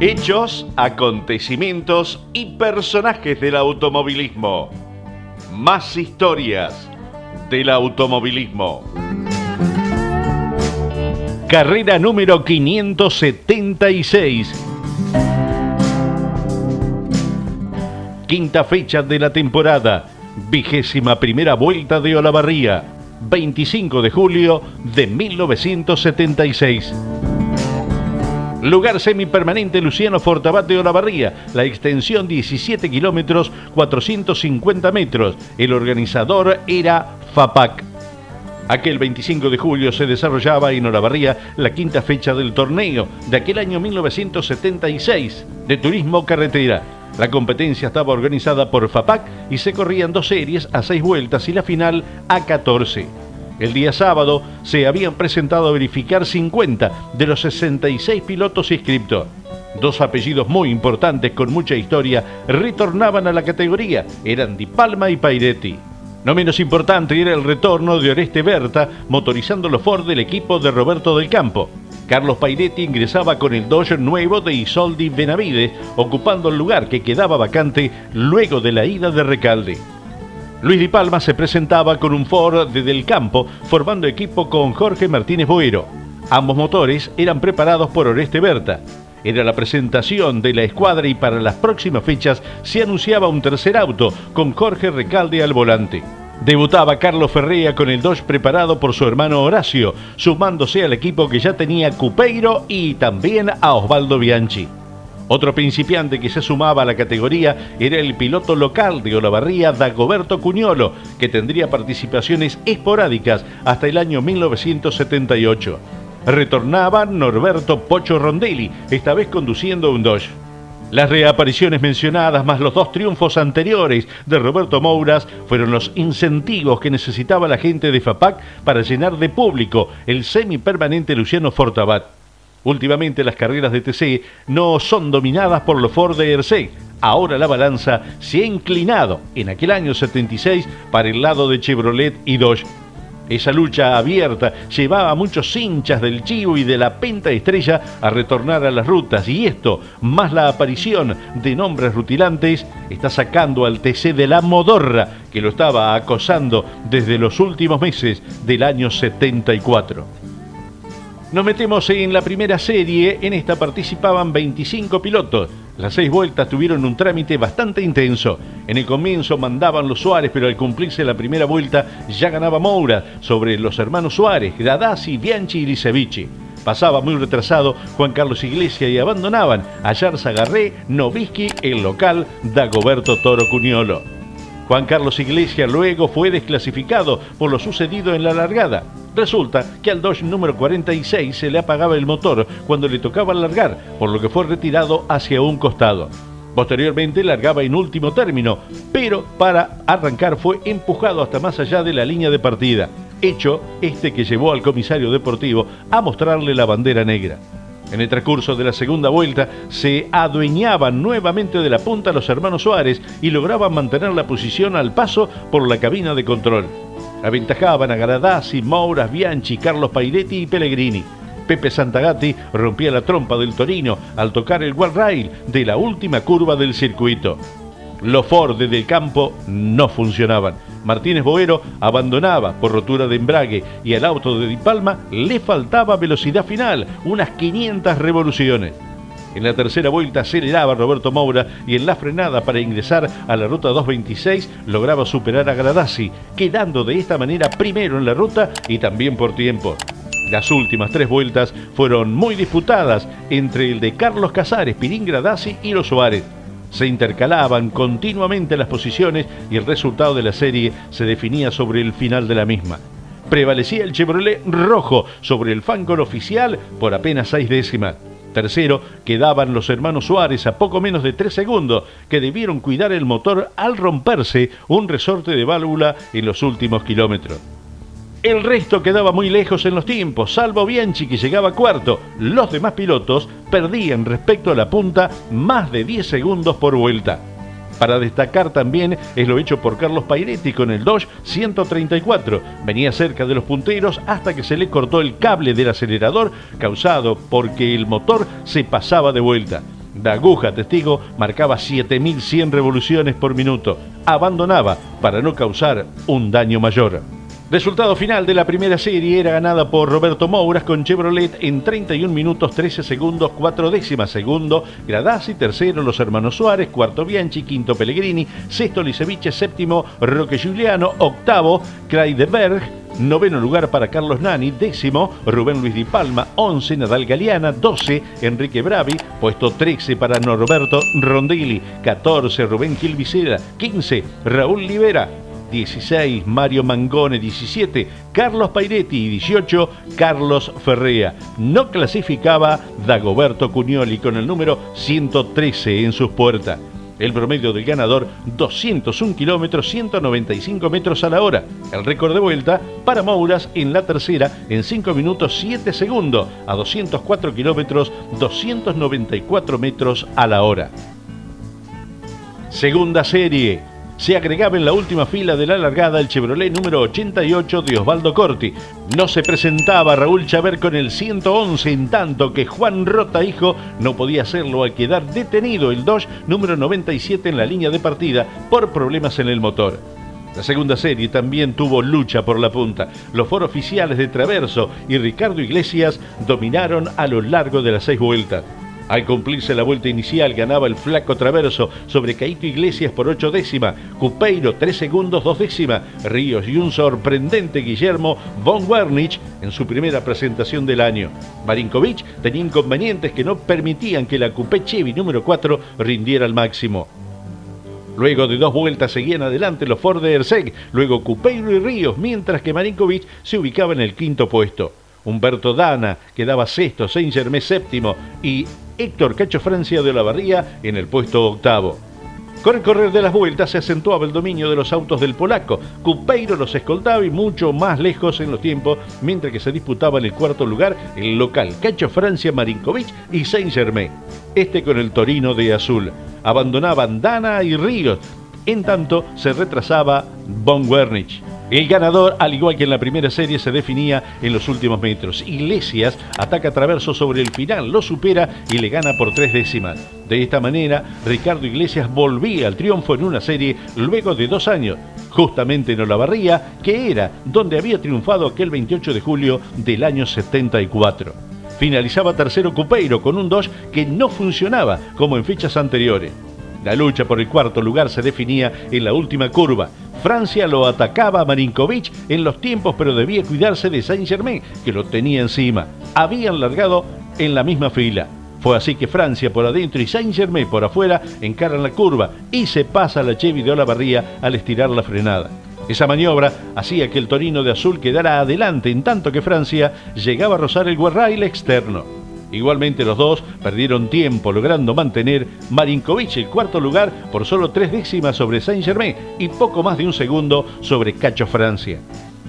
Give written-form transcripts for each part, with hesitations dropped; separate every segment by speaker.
Speaker 1: Hechos, acontecimientos y personajes del automovilismo. Más historias del automovilismo. Carrera número 576. Quinta fecha de la temporada. 21ª vuelta de Olavarría. 25 de julio de 1976. Lugar semipermanente Luciano Fortabat de Olavarría, la extensión 17 kilómetros 450 metros. El organizador era FAPAC. Aquel 25 de julio se desarrollaba en Olavarría la quinta fecha del torneo de aquel año 1976 de turismo carretera. La competencia estaba organizada por FAPAC y se corrían 2 series a 6 vueltas y la final a 14. El día sábado se habían presentado a verificar 50 de los 66 pilotos inscriptos. 2 apellidos muy importantes con mucha historia retornaban a la categoría, eran Di Palma y Pairetti. No menos importante era el retorno de Oreste Berta, motorizando los Ford del equipo de Roberto del Campo. Carlos Pairetti ingresaba con el Dodge nuevo de Isoldi Benavides, ocupando el lugar que quedaba vacante luego de la ida de Recalde. Luis Di Palma se presentaba con un Ford de Del Campo, formando equipo con Jorge Martínez Boero. Ambos motores eran preparados por Oreste Berta. Era la presentación de la escuadra y para las próximas fechas se anunciaba un tercer auto con Jorge Recalde al volante. Debutaba Carlos Ferrea con el Dodge preparado por su hermano Horacio, sumándose al equipo que ya tenía Cupeiro y también a Osvaldo Bianchi. Otro principiante que se sumaba a la categoría era el piloto local de Olavarría, Dagoberto Cuñolo, que tendría participaciones esporádicas hasta el año 1978. Retornaba Norberto Pocho Rondelli, esta vez conduciendo un Dodge. Las reapariciones mencionadas, más los 2 triunfos anteriores de Roberto Mouras, fueron los incentivos que necesitaba la gente de FAPAC para llenar de público el semipermanente Luciano Fortabat. Últimamente las carreras de TC no son dominadas por los Ford de ERC. Ahora la balanza se ha inclinado en aquel año 76 para el lado de Chevrolet y Dodge. Esa lucha abierta llevaba a muchos hinchas del Chivo y de la Penta Estrella a retornar a las rutas, y esto, más la aparición de nombres rutilantes, está sacando al TC de la modorra que lo estaba acosando desde los últimos meses del año 74. Nos metemos en la primera serie. En esta participaban 25 pilotos. Las 6 vueltas tuvieron un trámite bastante intenso. En el comienzo mandaban los Suárez, pero al cumplirse la primera vuelta ya ganaba Moura sobre los hermanos Suárez, Gradasi, Bianchi y Licevici. Pasaba muy retrasado Juan Carlos Iglesias y abandonaban a Yarza Garré, Novisky, el local Dagoberto Toro Cuñolo. Juan Carlos Iglesias luego fue desclasificado por lo sucedido en la largada. Resulta que al Dodge número 46 se le apagaba el motor cuando le tocaba largar, por lo que fue retirado hacia un costado. Posteriormente largaba en último término, pero para arrancar fue empujado hasta más allá de la línea de partida. Hecho este que llevó al comisario deportivo a mostrarle la bandera negra. En el transcurso de la segunda vuelta se adueñaban nuevamente de la punta los hermanos Suárez y lograban mantener la posición al paso por la cabina de control. Aventajaban a Gradasi, Mouras, Bianchi, Carlos Pairetti y Pellegrini. Pepe Santagati rompía la trompa del Torino al tocar el guardrail de la última curva del circuito. Los Ford del Campo no funcionaban. Martínez Boero abandonaba por rotura de embrague y al auto de Di Palma le faltaba velocidad final, unas 500 revoluciones. En la tercera vuelta aceleraba Roberto Moura y en la frenada para ingresar a la ruta 226 lograba superar a Gradasi, quedando de esta manera primero en la ruta y también por tiempo. Las últimas 3 vueltas fueron muy disputadas entre el de Carlos Casares, Pirín Gradasi y los Suárez. Se intercalaban continuamente las posiciones y el resultado de la serie se definía sobre el final de la misma. Prevalecía el Chevrolet rojo sobre el Fancor oficial por apenas 6 décimas. Tercero quedaban los hermanos Suárez a poco menos de 3 segundos, que debieron cuidar el motor al romperse un resorte de válvula en los últimos kilómetros. El resto quedaba muy lejos en los tiempos, salvo Bianchi, que llegaba cuarto. Los demás pilotos perdían respecto a la punta más de 10 segundos por vuelta. Para destacar también es lo hecho por Carlos Pairetti con el Dodge 134. Venía cerca de los punteros hasta que se le cortó el cable del acelerador, causado porque el motor se pasaba de vuelta. La aguja testigo marcaba 7100 revoluciones por minuto. Abandonaba para no causar un daño mayor. Resultado final de la primera serie era ganada por Roberto Mouras con Chevrolet en 31 minutos 13 segundos 4 décimas. Segundo, Gradasi. Tercero, los hermanos Suárez. Cuarto, Bianchi. Quinto, Pellegrini. Sexto, Liceviche. Séptimo, Roque Giuliano. Octavo, Kreideberg. Noveno lugar para Carlos Nani. Décimo, Rubén Luis Di Palma. 11, Nadal Galeana. 12, Enrique Bravi. Puesto 13 para Norberto Rondelli. 14, Rubén Gil Vicera. 15, Raúl Libera. 16, Mario Mangone. 17, Carlos Pairetti. Y 18, Carlos Ferrea. No clasificaba Dagoberto Cunioli con el número 113 en sus puertas. El promedio del ganador, 201 kilómetros, 195 metros a la hora. El récord de vuelta para Mouras en la tercera en 5 minutos 7 segundos, a 204 kilómetros, 294 metros a la hora. Segunda serie. Se agregaba en la última fila de la largada el Chevrolet número 88 de Osvaldo Corti. No se presentaba Raúl Chaver con el 111, en tanto que Juan Rota hijo no podía hacerlo al quedar detenido el Dodge número 97 en la línea de partida por problemas en el motor. La segunda serie también tuvo lucha por la punta. Los Ford oficiales de Traverso y Ricardo Iglesias dominaron a lo largo de las 6 vueltas. Al cumplirse la vuelta inicial, ganaba el flaco Traverso sobre Caíto Iglesias por 8 décimas, Cupeiro 3 segundos 2 décimas, Ríos y un sorprendente Guillermo von Wernich en su primera presentación del año. Marinkovic tenía inconvenientes que no permitían que la Coupé Chevy número 4 rindiera al máximo. Luego de 2 vueltas seguían adelante los Ford de Erseg, luego Cupeiro y Ríos, mientras que Marinkovic se ubicaba en el 5º puesto. Humberto Dana quedaba sexto, Saint-Germain séptimo y Héctor Cacho Francia de Olavarría en el puesto 8º. Con el correr de las vueltas se acentuaba el dominio de los autos del polaco. Cupeiro los escoltaba y mucho más lejos en los tiempos, mientras que se disputaba en el 4º lugar el local Cacho Francia, Marinkovic y Saint-Germain. Este con el Torino de azul. Abandonaban Dana y Ríos. En tanto se retrasaba von Wernich. El ganador, al igual que en la primera serie, se definía en los últimos metros. Iglesias ataca a Traverso sobre el final, lo supera y le gana por 3 décimas. De esta manera, Ricardo Iglesias volvía al triunfo en una serie luego de 2 años, justamente en Olavarría, que era donde había triunfado aquel 28 de julio del año 74. Finalizaba tercero Cupeiro con un Dodge que no funcionaba como en fechas anteriores. La lucha por el 4º lugar se definía en la última curva. Francia lo atacaba a Marinkovic en los tiempos, pero debía cuidarse de Saint-Germain, que lo tenía encima. Habían largado en la misma fila. Fue así que Francia por adentro y Saint-Germain por afuera encaran la curva y se pasa la Chevy de Olavarría al estirar la frenada. Esa maniobra hacía que el Torino de azul quedara adelante, en tanto que Francia llegaba a rozar el guarrail externo. Igualmente los dos perdieron tiempo logrando mantener Marinkovic el 4º lugar por solo 3 décimas sobre Saint-Germain y poco más de 1 segundo sobre Cacho Francia.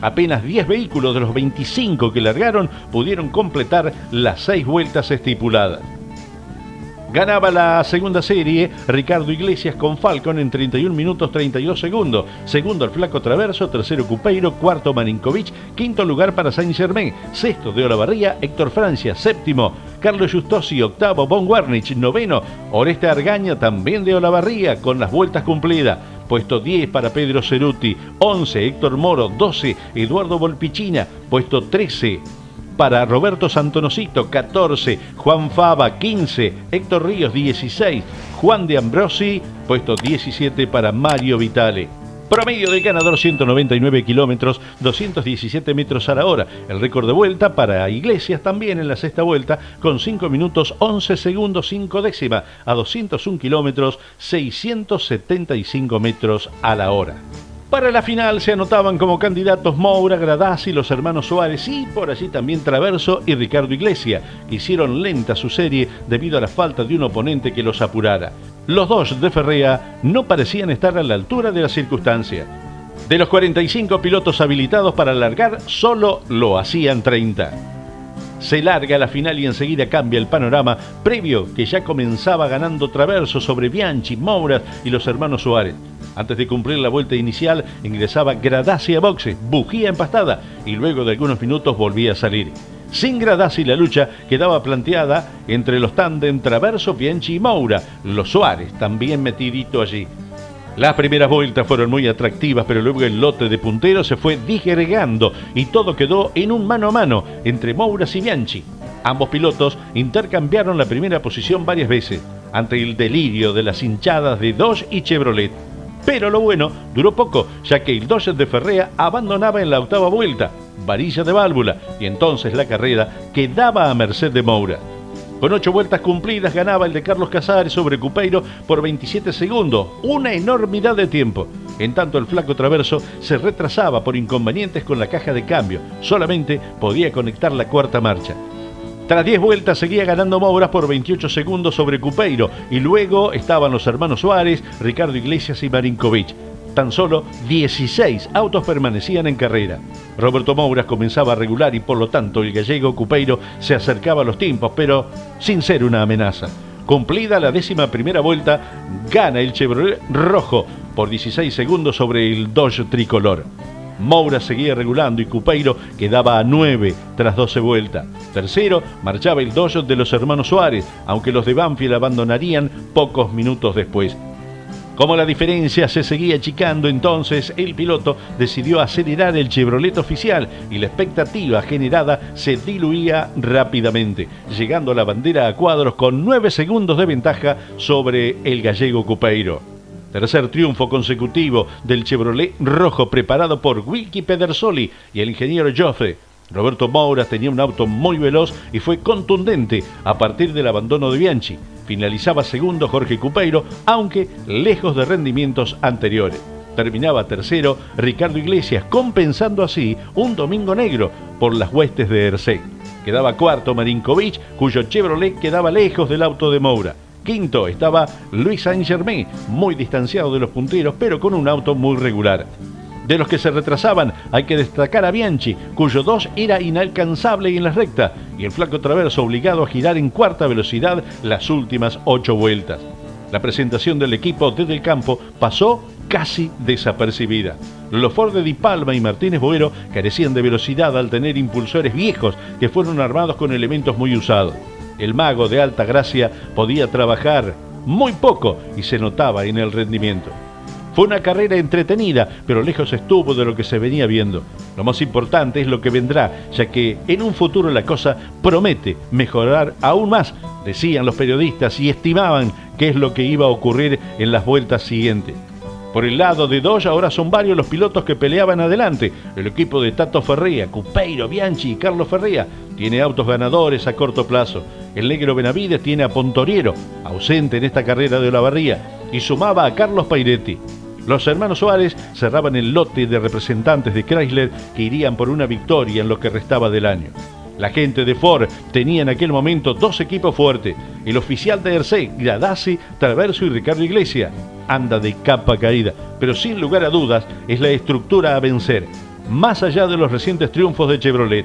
Speaker 1: Apenas 10 vehículos de los 25 que largaron pudieron completar las 6 vueltas estipuladas. Ganaba la segunda serie Ricardo Iglesias con Falcon en 31 minutos 32 segundos. Segundo el flaco Traverso, tercero Cupeiro, cuarto Marinkovic, quinto lugar para Saint-Germain, sexto de Olavarría Héctor Francia, séptimo Carlos Justosi, octavo von Wernich, noveno Oreste Argaña también de Olavarría con las vueltas cumplidas. Puesto 10 para Pedro Ceruti, 11 Héctor Moro, 12 Eduardo Volpichina, puesto 13 para Roberto Santonosito, 14 Juan Fava, 15 Héctor Ríos, 16 Juan de Ambrosi, puesto 17 para Mario Vitale. Promedio del ganador 199 kilómetros, 217 metros a la hora. El récord de vuelta para Iglesias también en la sexta vuelta con 5 minutos 11 segundos 5 décimas a 201 kilómetros, 675 metros a la hora. Para la final se anotaban como candidatos Moura, Gradasi, los hermanos Suárez y por allí también Traverso y Ricardo Iglesias, que hicieron lenta su serie debido a la falta de un oponente que los apurara. Los dos de Ferrea no parecían estar a la altura de las circunstancias. De los 45 pilotos habilitados para largar, solo lo hacían 30. Se larga la final y enseguida cambia el panorama previo que ya comenzaba ganando Traverso sobre Bianchi, Moura y los hermanos Suárez. Antes de cumplir la vuelta inicial, ingresaba Gradasi a boxe, bujía empastada y luego de algunos minutos volvía a salir. Sin Gradassi la lucha quedaba planteada entre los tándem Traverso, Bianchi y Moura, los Suárez también metidito allí. Las primeras vueltas fueron muy atractivas, pero luego el lote de punteros se fue disgregando y todo quedó en un mano a mano entre Moura y Bianchi. Ambos pilotos intercambiaron la primera posición varias veces, ante el delirio de las hinchadas de Dodge y Chevrolet. Pero lo bueno duró poco, ya que el Dodge de Ferrea abandonaba en la octava vuelta, varilla de válvula, y entonces la carrera quedaba a merced de Moura. Con 8 vueltas cumplidas ganaba el de Carlos Casares sobre Cupeiro por 27 segundos, una enormidad de tiempo. En tanto el flaco Traverso se retrasaba por inconvenientes con la caja de cambio, solamente podía conectar la cuarta marcha. Tras 10 vueltas seguía ganando Moura por 28 segundos sobre Cupeiro y luego estaban los hermanos Suárez, Ricardo Iglesias y Marinkovic. Tan solo 16 autos permanecían en carrera. Roberto Moura comenzaba a regular y por lo tanto el gallego Cupeiro se acercaba a los tiempos, pero sin ser una amenaza. Cumplida la 11ª vuelta, gana el Chevrolet rojo por 16 segundos sobre el Dodge tricolor. Moura seguía regulando y Cupeiro quedaba a 9 tras 12 vueltas. Tercero marchaba el Dodge de los hermanos Suárez, aunque los de Banfield abandonarían pocos minutos después. Como la diferencia se seguía achicando, entonces el piloto decidió acelerar el Chevrolet oficial y la expectativa generada se diluía rápidamente, llegando a la bandera a cuadros con 9 segundos de ventaja sobre el gallego Cupeiro. Tercer triunfo consecutivo del Chevrolet rojo preparado por Wilkie Pedersoli y el ingeniero Joffe. Roberto Moura tenía un auto muy veloz y fue contundente a partir del abandono de Bianchi. Finalizaba segundo Jorge Cupeiro, aunque lejos de rendimientos anteriores. Terminaba tercero Ricardo Iglesias, compensando así un domingo negro por las huestes de Herceg. Quedaba cuarto Marinkovic, cuyo Chevrolet quedaba lejos del auto de Moura. Quinto estaba Luis Saint-Germain, muy distanciado de los punteros, pero con un auto muy regular. De los que se retrasaban hay que destacar a Bianchi, cuyo 2 era inalcanzable en la recta, y el flaco Traverso obligado a girar en cuarta velocidad las últimas 8 vueltas. La presentación del equipo desde el campo pasó casi desapercibida. Los Ford de Di Palma y Martínez Boero carecían de velocidad al tener impulsores viejos que fueron armados con elementos muy usados. El mago de Alta Gracia podía trabajar muy poco y se notaba en el rendimiento. Fue una carrera entretenida, pero lejos estuvo de lo que se venía viendo. Lo más importante es lo que vendrá, ya que en un futuro la cosa promete mejorar aún más, decían los periodistas y estimaban qué es lo que iba a ocurrir en las vueltas siguientes. Por el lado de Dodge ahora son varios los pilotos que peleaban adelante. El equipo de Tato Ferrea, Cupeiro, Bianchi y Carlos Ferrea tiene autos ganadores a corto plazo. El negro Benavides tiene a Pontoriero, ausente en esta carrera de Olavarría, y sumaba a Carlos Pairetti. Los hermanos Suárez cerraban el lote de representantes de Chrysler que irían por una victoria en lo que restaba del año. La gente de Ford tenía en aquel momento 2 equipos fuertes. El oficial de Herceg, Gradassi, Traverso y Ricardo Iglesias. Anda de capa caída, pero sin lugar a dudas es la estructura a vencer, más allá de los recientes triunfos de Chevrolet.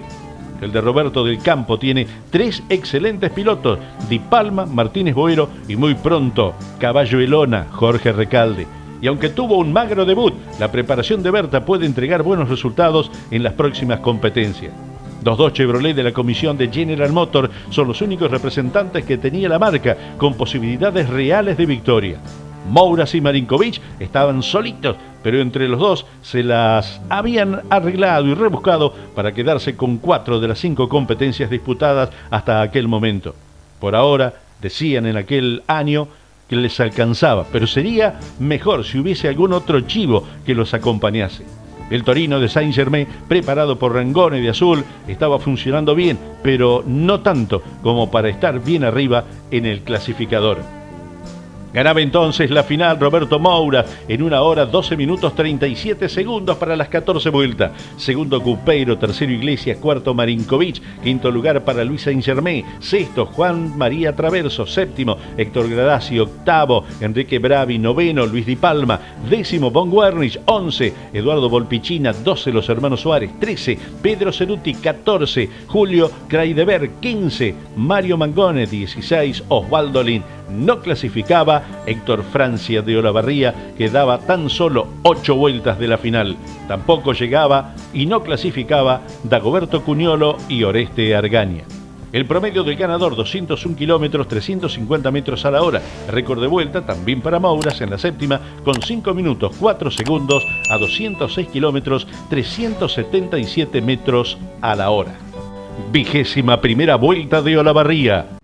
Speaker 1: El de Roberto del Campo tiene 3 excelentes pilotos, Di Palma, Martínez Boero y muy pronto Caballo Elona, Jorge Recalde. Y aunque tuvo un magro debut, la preparación de Berta puede entregar buenos resultados en las próximas competencias. Los 2 Chevrolet de la comisión de General Motors son los únicos representantes que tenía la marca, con posibilidades reales de victoria. Moura y Marinkovic estaban solitos, pero entre los dos se las habían arreglado y rebuscado para quedarse con 4 de las 5 competencias disputadas hasta aquel momento. Por ahora, decían en aquel año, que les alcanzaba, pero sería mejor si hubiese algún otro chivo que los acompañase. El Torino de Saint-Germain, preparado por Rangone de azul, estaba funcionando bien, pero no tanto como para estar bien arriba en el clasificador. Ganaba entonces la final Roberto Moura en 1 hora 12 minutos 37 segundos para las 14 vueltas. Segundo Cupeiro, tercero Iglesias, cuarto Marinkovic, quinto lugar para Luis Saint-Germain, sexto Juan María Traverso, séptimo Héctor Gradassi, octavo Enrique Bravi, noveno Luis Di Palma, décimo Von Wernich, 11 Eduardo Volpichina, 12 los hermanos Suárez, 13 Pedro Ceruti, 14 Julio Kraideberg, 15 Mario Mangone, 16 Osvaldo Lin. No clasificaba Héctor Francia de Olavarría, que daba tan solo 8 vueltas de la final. Tampoco llegaba y no clasificaba Dagoberto Cuñolo y Oreste Argaña. El promedio del ganador, 201 kilómetros, 350 metros a la hora. Récord de vuelta también para Mouras en la séptima, con 5 minutos 4 segundos a 206 kilómetros, 377 metros a la hora. 21ª vuelta de Olavarría.